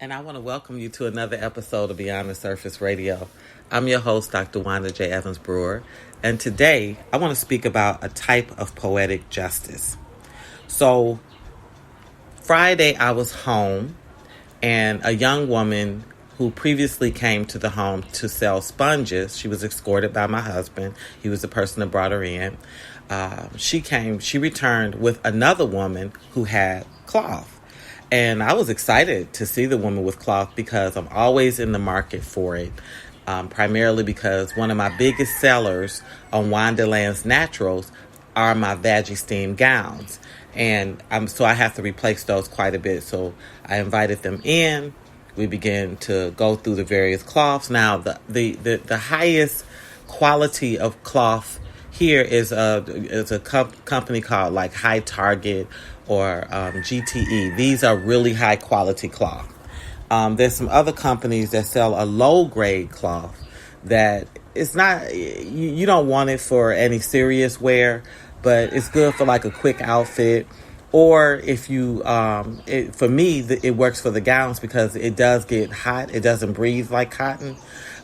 And I want to welcome you to another episode of Beyond the Surface Radio. I'm your host, Dr. Wanda J. Evans-Brewer, and today I want to speak about a type of poetic justice. So, Friday I was home, and a young woman who previously came to the home to sell sponges, she was escorted by my husband. He was the person that brought her in. She returned with another woman who had cloth. And I was excited to see the woman with cloth because I'm always in the market for it. Primarily because one of my biggest sellers on Wandaland's Naturals are my Veggie Steam gowns. And so I have to replace those quite a bit. So I invited them in. We began to go through the various cloths. Now, the highest quality of cloth here is a company called like High Target or GTE. These are really high quality cloth. There's some other companies that sell a low grade cloth that it's not, you don't want it for any serious wear, but it's good for like a quick outfit. Or if you, for me, it works for the gowns because it does get hot. It doesn't breathe like cotton,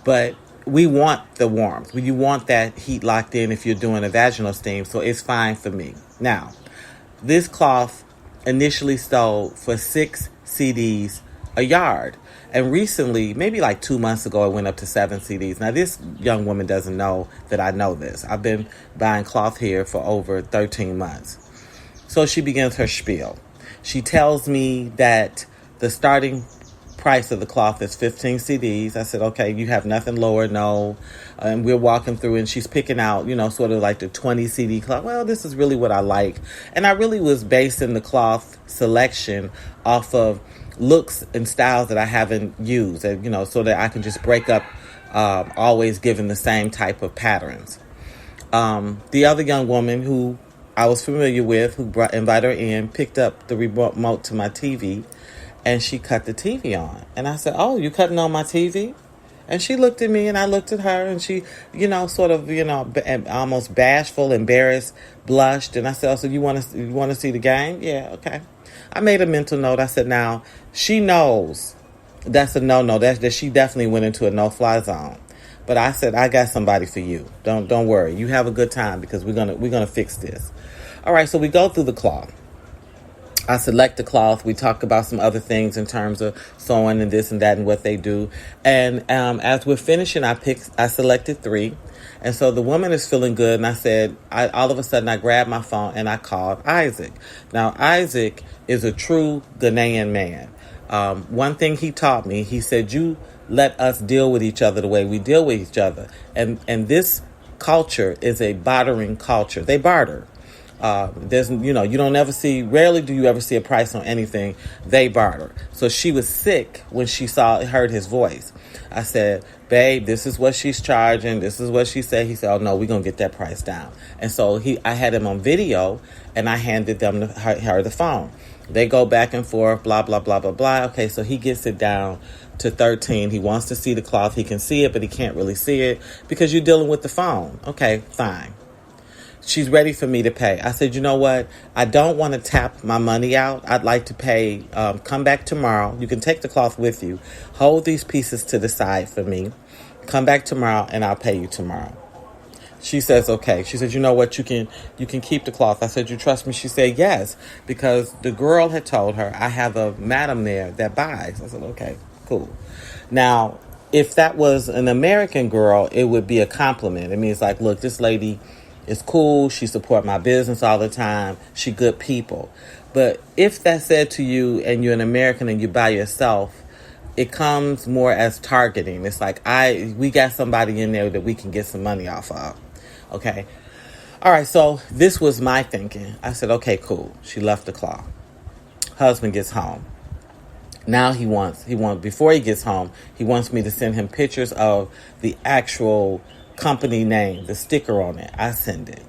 but we want the warmth. You want that heat locked in if you're doing a vaginal steam, so it's fine for me. Now, this cloth initially sold for 6 CDs a yard. And recently, maybe like 2 months ago, it went up to 7 CDs. Now, this young woman doesn't know that I know this. I've been buying cloth here for over 13 months. So she begins her spiel. She tells me that the starting price of the cloth is 15 CDs. I said, okay, you have nothing lower, no. And we're walking through and she's picking out, sort of like the 20 CD cloth. Well, this is really what I like. And I really was basing the cloth selection off of looks and styles that I haven't used, and, so that I can just break up always giving the same type of patterns. The other young woman who I was familiar with, who invited her in, picked up the remote to my TV, and she cut the TV on. And I said, "Oh, you cutting on my TV?" And she looked at me, and I looked at her, and she, sort of, almost bashful, embarrassed, blushed. And I said, "Oh, so you want to see the game?" "Yeah, okay." I made a mental note. I said, "Now she knows that's a no-no. That she definitely went into a no-fly zone." But I said, "I got somebody for you. Don't worry. You have a good time because we're gonna fix this." All right. So we go through the cloth. I select the cloth. We talk about some other things in terms of sewing and this and that and what they do. And as we're finishing, I selected 3. And so the woman is feeling good. And I said, all of a sudden I grabbed my phone and I called Isaac. Now, Isaac is a true Ghanaian man. One thing he taught me, he said, you let us deal with each other the way we deal with each other. And this culture is a bartering culture. They barter. Rarely do you ever see a price on anything. They barter. So she was sick when she heard his voice. I said, "Babe, this is what she's charging. This is what she said." He said, "Oh no, we're going to get that price down." And so I had him on video and I handed them her the phone. They go back and forth, blah, blah, blah, blah, blah. Okay. So he gets it down to 13. He wants to see the cloth. He can see it, but he can't really see it because you're dealing with the phone. Okay, fine. She's ready for me to pay. I said, "You know what? I don't want to tap my money out. I'd like to pay. Come back tomorrow. You can take the cloth with you. Hold these pieces to the side for me. Come back tomorrow and I'll pay you tomorrow." She says, "Okay." She said, "You know what? You can keep the cloth." I said, "You trust me?" She said, "Yes," because the girl had told her, "I have a madam there that buys." I said, "Okay, cool." Now, if that was an American girl, it would be a compliment. It means like, look, this lady is cool. She support my business all the time. She good people. But if that's said to you and you're an American and you by yourself, it comes more as targeting. It's like, we got somebody in there that we can get some money off of. Okay. All right. So this was my thinking. I said, okay, cool. She left the cloth. Husband gets home. Now before he gets home, he wants me to send him pictures of the actual company name, the sticker on it. I send it.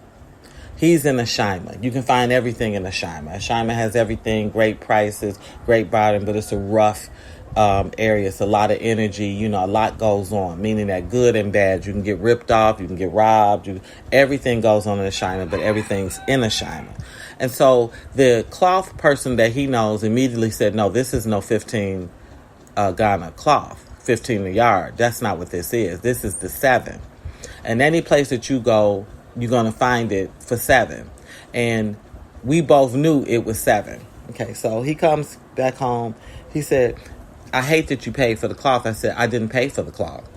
He's in Ashima. You can find everything in Ashima. Ashima has everything, great prices, great bottom, but it's a rough area. It's a lot of energy. A lot goes on, meaning that good and bad. You can get ripped off. You can get robbed. Everything goes on in Ashima, but everything's in Ashima. And so the cloth person that he knows immediately said, "No, this is no 15 Ghana cloth, 15 a yard. That's not what this is. This is the 7. And any place that you go, you're going to find it for 7. And we both knew it was 7. Okay, so he comes back home. He said, I hate that you paid for the cloth. I said, I didn't pay for the cloth.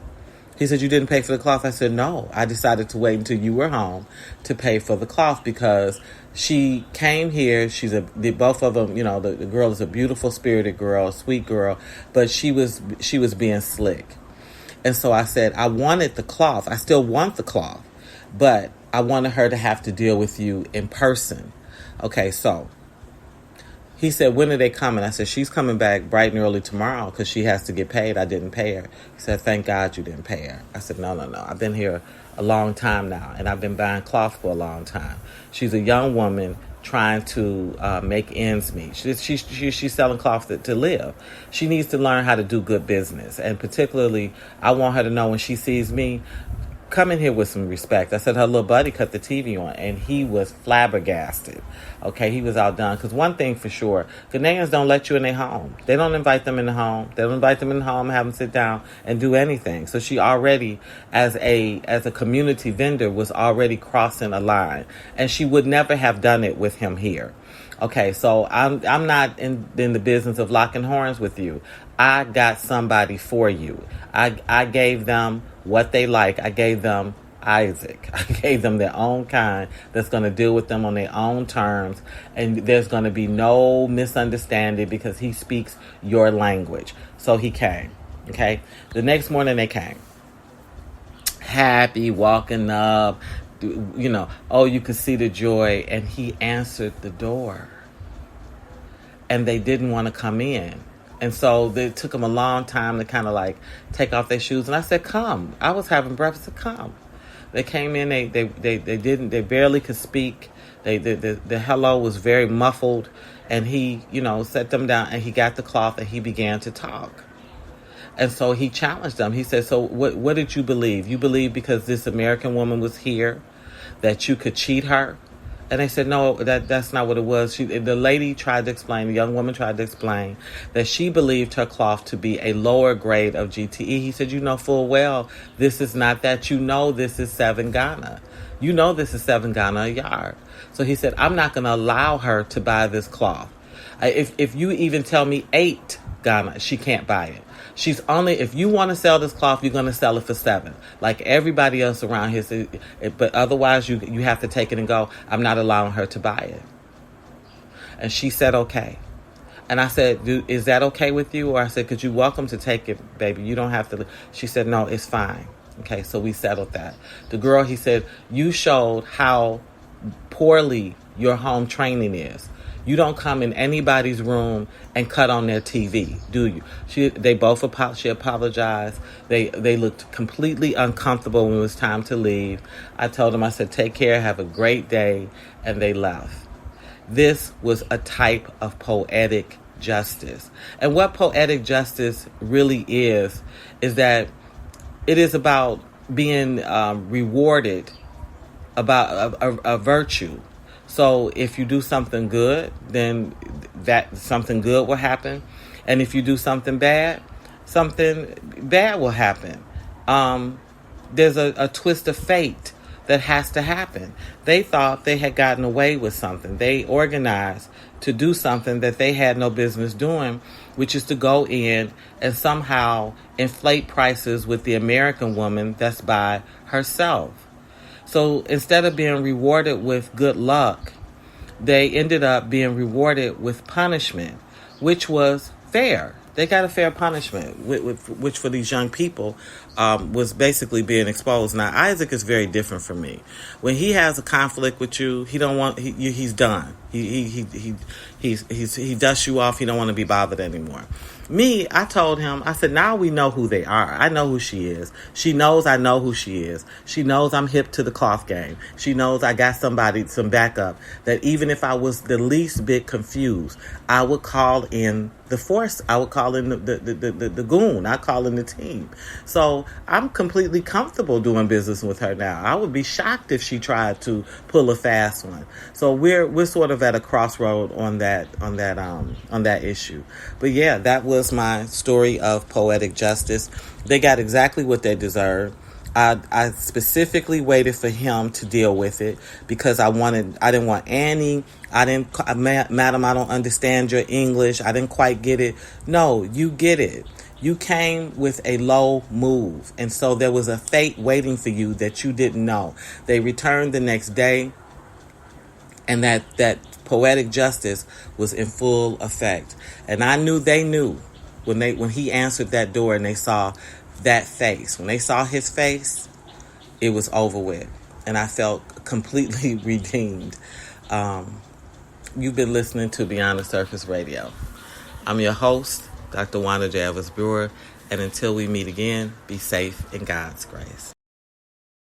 He said, you didn't pay for the cloth? I said, no. I decided to wait until you were home to pay for the cloth because she came here. Both of them, the girl is a beautiful, spirited girl, sweet girl, but she was being slick. And so I said, I wanted the cloth. I still want the cloth, but I wanted her to have to deal with you in person. Okay, so he said, when are they coming? I said, she's coming back bright and early tomorrow because she has to get paid. I didn't pay her. He said, thank God you didn't pay her. I said, no. I've been here a long time now, and I've been buying cloth for a long time. She's a young woman trying to make ends meet. She's selling cloth to live. She needs to learn how to do good business. And particularly, I want her to know when she sees me, come in here with some respect. I said her little buddy cut the TV on, and he was flabbergasted. Okay, he was outdone. Because one thing for sure, Ghanaians don't let you in their home. They don't invite them in the home. They don't invite them in the home, have them sit down and do anything. So she already, as a community vendor, was already crossing a line, and she would never have done it with him here. Okay, so I'm not in the business of locking horns with you. I got somebody for you. I gave them what they like. I gave them Isaac. I gave them their own kind that's going to deal with them on their own terms. And there's going to be no misunderstanding because he speaks your language. So he came. Okay. The next morning they came. Happy, walking up. You could see the joy. And he answered the door. And they didn't want to come in. And so it took them a long time to kind of like take off their shoes. And I said, come. I was having breakfast. I said, come. They came in. They barely could speak. The hello was very muffled. And he, set them down and he got the cloth and he began to talk. And so he challenged them. He said, so what did you believe? You believe because this American woman was here that you could cheat her? And they said, no, that's not what it was. The lady tried to explain, the young woman tried to explain that she believed her cloth to be a lower grade of GTE. He said, full well, this is not that. This is 7 Ghana. This is 7 Ghana a yard. So he said, I'm not going to allow her to buy this cloth. If you even tell me 8 Ghana, she can't buy it. If you want to sell this cloth, you're going to sell it for 7, like everybody else around here. But otherwise, you have to take it and go. I'm not allowing her to buy it. And she said, okay. And I said, is that okay with you? Or I said, you're welcome to take it, baby. You don't have to. She said, no, it's fine. Okay, so we settled that. The girl, he said, you showed how poorly your home training is. You don't come in anybody's room and cut on their TV, do you? She apologized. They looked completely uncomfortable when it was time to leave. I told them, I said, take care, have a great day, and they left. This was a type of poetic justice. And what poetic justice really is that it is about being rewarded about a virtue. So if you do something good, then that something good will happen. And if you do something bad will happen. There's a twist of fate that has to happen. They thought they had gotten away with something. They organized to do something that they had no business doing, which is to go in and somehow inflate prices with the American woman that's by herself. So instead of being rewarded with good luck, they ended up being rewarded with punishment, which was fair. They got a fair punishment, which for these young people was basically being exposed. Now, Isaac is very different from me. When he has a conflict with you, he's done. He dusts you off. He don't want to be bothered anymore. Me, I told him, I said, now we know who they are. I know who she is. She knows I know who she is. She knows I'm hip to the cloth game. She knows I got some backup, that even if I was the least bit confused, I would call in the the force. I would call in the goon. I call in the team. So I'm completely comfortable doing business with her now. I would be shocked if she tried to pull a fast one. So we're sort of at a crossroad on that issue. But yeah, that was my story of poetic justice. They got exactly what they deserved. I specifically waited for him to deal with it because I didn't want Annie. Madam, I don't understand your English. I didn't quite get it. No, you get it. You came with a low move. And so there was a fate waiting for you that you didn't know. They returned the next day, and that poetic justice was in full effect. And I knew they knew when he answered that door and they saw that face. When they saw his face, it was over with. And I felt completely redeemed. You've been listening to Beyond the Surface Radio. I'm your host, Dr. Wanda J. Evans-Brewer. And until we meet again, be safe in God's grace.